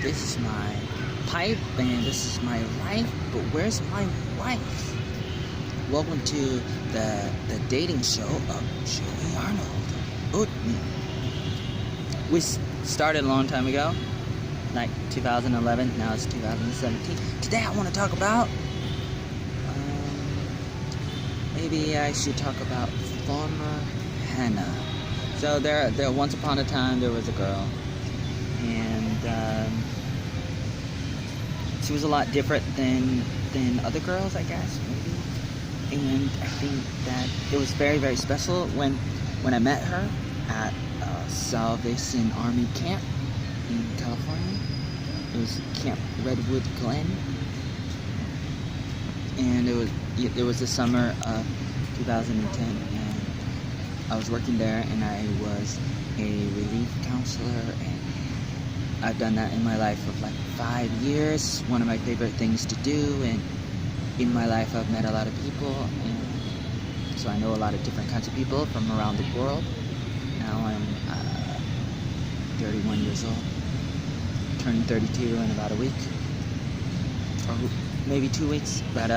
This is my pipe and this is my life, but where's my wife? Welcome to the dating show of Joey Arnold. We started a long time ago, like 2011, now it's 2017. Today I want to talk about, maybe I should talk about Farmer Hannah. So there once upon a time there was a girl, and she was a lot different than other girls, I guess, maybe. And I think that it was very, very special when I met her at Salvation Army camp in California. It was Camp Redwood Glen, and it was the summer of 2010, and I was working there, and I was a relief counselor, and I've done that in my life for like 5 years. One of my favorite things to do, and in my life I've met a lot of people, and so I know a lot of different kinds of people from around the world. Now I'm 31 years old, turning 32 in about a week, or maybe 2 weeks, but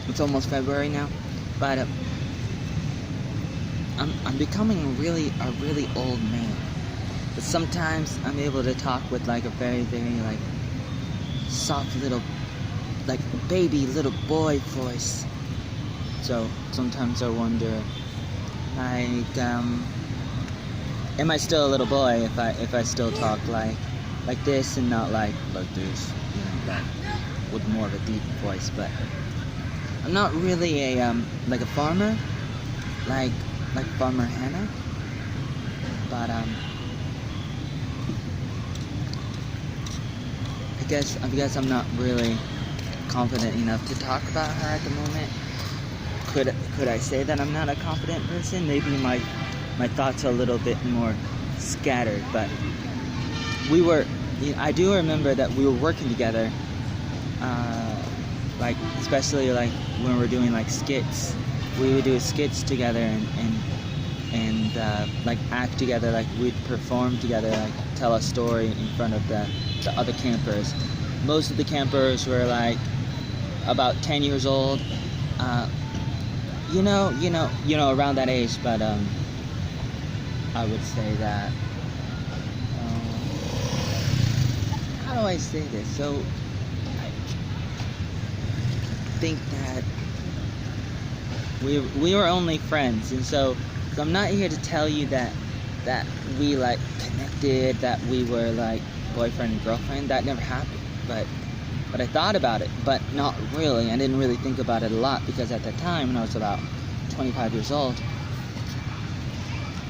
it's almost February now. But I'm becoming a really old man. But sometimes I'm able to talk with like a very, very like soft little, like baby little boy voice. So sometimes I wonder, like, am I still a little boy if I still talk like this and not like this, you know, like with more of a deep voice? But I'm not really a like a farmer, like Farmer Hannah. But I guess I'm not really confident enough to talk about her at the moment. Could I say that I'm not a confident person? Maybe my thoughts are a little bit more scattered, but I do remember that we were working together, like especially like when we're doing like skits. We would do skits together and like act together, like we'd perform together, like tell a story in front of the other campers. Most of the campers were like about 10 years old, you know, around that age. But I would say that, how do I say this? So I think that we were only friends, and so I'm not here to tell you that we like connected, that we were like boyfriend and girlfriend. That never happened. But I thought about it, but not really. I didn't really think about it a lot, because at that time, when I was about 25 years old,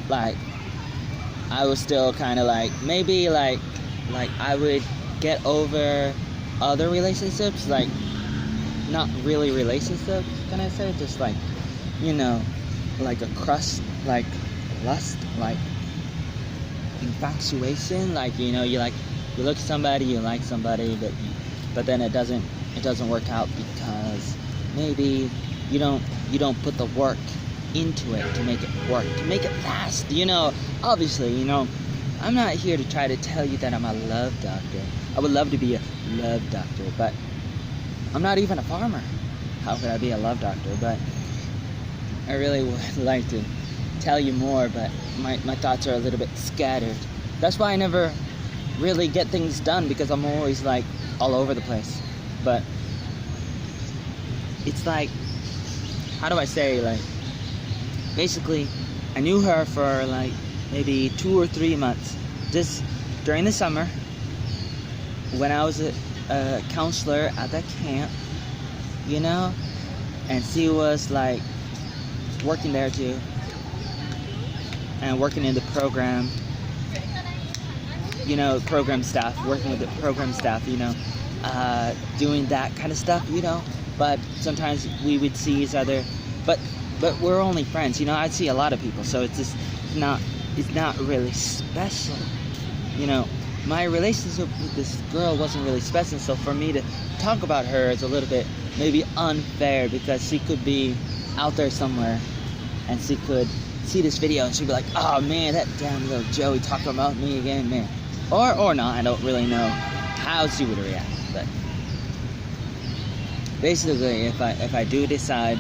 like I was still kind of like, maybe like I would get over other relationships, like not really relationships, can I say, just like, you know, like a crush, like lust, like infatuation, like, you know, you look at somebody, you like somebody, but then it doesn't work out because maybe you don't put the work into it to make it work, to make it last. You know, obviously, you know, I'm not here to try to tell you that I'm a love doctor. I would love to be a love doctor, but I'm not even a farmer. How could I be a love doctor? But I really would like to tell you more, but my thoughts are a little bit scattered. That's why I never really get things done, because I'm always like all over the place. But it's like, how do I say, like, basically I knew her for like maybe 2 or 3 months, just during the summer when I was a counselor at that camp, you know, and she was like working there too, and working in the program, you know, program staff, working with the program staff, you know, doing that kind of stuff, you know. But sometimes we would see each other, but we're only friends, you know. I'd see a lot of people, so it's not really special, you know. My relationship with this girl wasn't really special, so for me to talk about her is a little bit maybe unfair, because she could be out there somewhere and she could see this video and she'd be like, oh man, that damn little Joey talking about me again, man. or not. I don't really know how she would react, but basically, if I do decide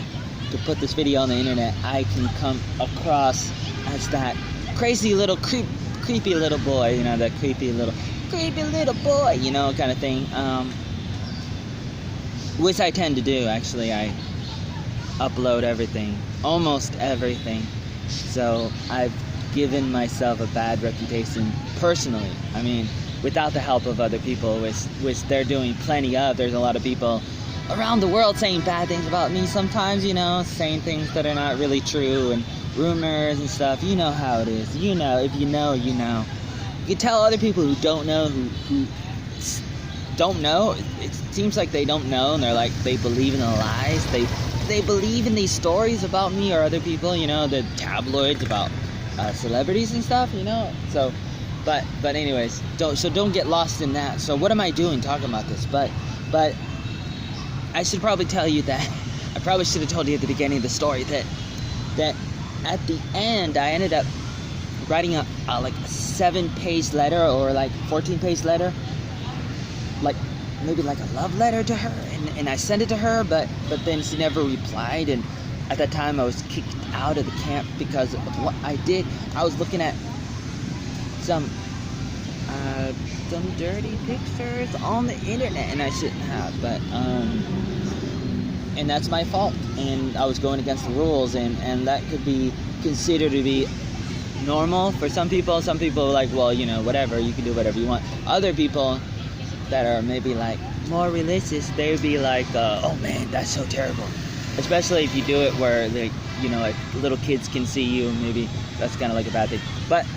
to put this video on the internet, I can come across as that crazy little creepy little boy, you know, that creepy little boy, you know, kind of thing. Which I tend to do, actually. I upload everything, almost everything. So I've given myself a bad reputation personally. I mean, without the help of other people, which they're doing plenty of. There's a lot of people around the world saying bad things about me sometimes, you know, saying things that are not really true, and rumors and stuff. You know how it is. You know, if you know, you know. You can tell other people who don't know, who don't know. It seems like they don't know, and they're like, they believe in the lies. They believe in these stories about me or other people, you know, the tabloids about celebrities and stuff, you know. So, but anyways, don't get lost in that. So what am I doing talking about this? But I should probably tell you that I probably should have told you at the beginning of the story that at the end I ended up writing a like a 7-page letter or like 14-page letter, like maybe like a love letter to her, and I sent it to her, but then she never replied. And at that time I was kicked out of the camp because of what I did. I was looking at some dirty pictures on the internet, and I shouldn't have, but and that's my fault, and I was going against the rules, and that could be considered to be normal for some people. Some people are like, well, you know, whatever, you can do whatever you want. Other people that are maybe like more religious, they'd be like, oh man, that's so terrible. Especially if you do it where, like, you know, like little kids can see you, maybe that's kind of like a bad thing. But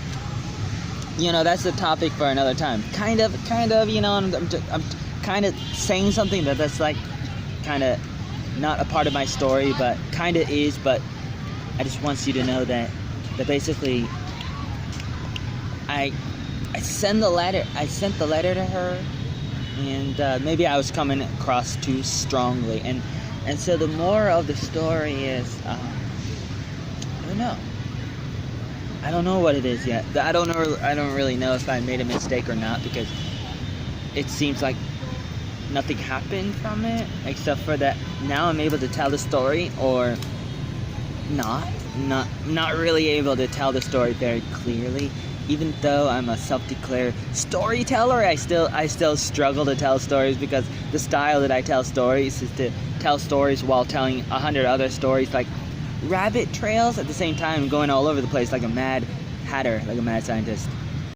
you know, that's the topic for another time. Kind of, you know, I'm kind of saying something that's like kind of not a part of my story, but kind of is. But I just want you to know that basically I sent the letter to her, and maybe I was coming across too strongly, and so the moral of the story is, I don't know what it is yet. I don't really know if I made a mistake or not, because it seems like nothing happened from it, except for that now I'm able to tell the story, or not really able to tell the story very clearly. Even though I'm a self-declared storyteller, I still struggle to tell stories, because the style that I tell stories is to tell stories while telling 100 other stories, like rabbit trails at the same time, going all over the place like a mad hatter, like a mad scientist.